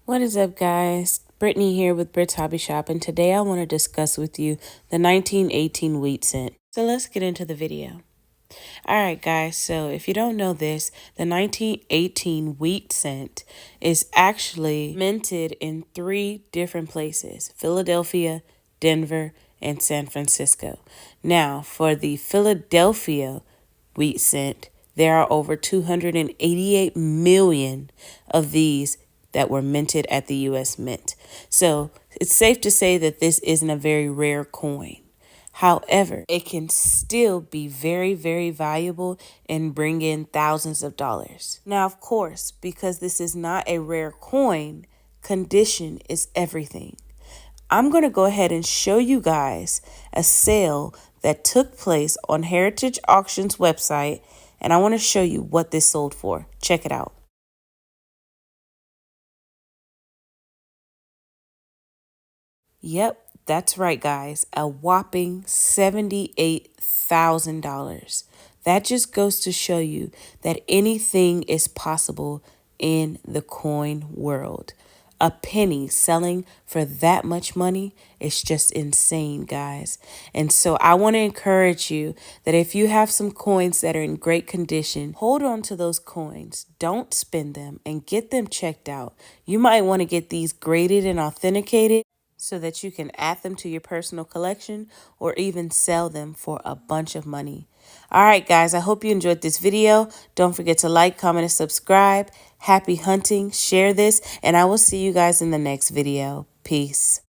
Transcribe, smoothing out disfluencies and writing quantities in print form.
What is up, guys? Brittany here with Brit's Hobby Shop, and today I want to discuss with you the 1918 wheat cent. So let's get into the video. Alright, guys, so if you don't know this, the 1918 wheat cent is actually minted in 3 different places: Philadelphia, Denver, and San Francisco. Now, for the Philadelphia wheat cent, there are over 288 million of these that were minted at the U.S. Mint. So it's safe to say that this isn't a very rare coin. However, it can still be very, very valuable and bring in thousands of dollars. Now, of course, because this is not a rare coin, condition is everything. I'm going to go ahead and show you guys a sale that took place on Heritage Auctions website, and I want to show you what this sold for. Check it out. Yep, that's right, guys. A whopping $78,000. That just goes to show you that anything is possible in the coin world. A penny selling for that much money is just insane, guys. And so I want to encourage you that if you have some coins that are in great condition, hold on to those coins. Don't spend them and get them checked out. You might want to get these graded and authenticated so that you can add them to your personal collection or even sell them for a bunch of money. All right, guys, I hope you enjoyed this video. Don't forget to like, comment, and subscribe. Happy hunting. Share this, and I will see you guys in the next video. Peace.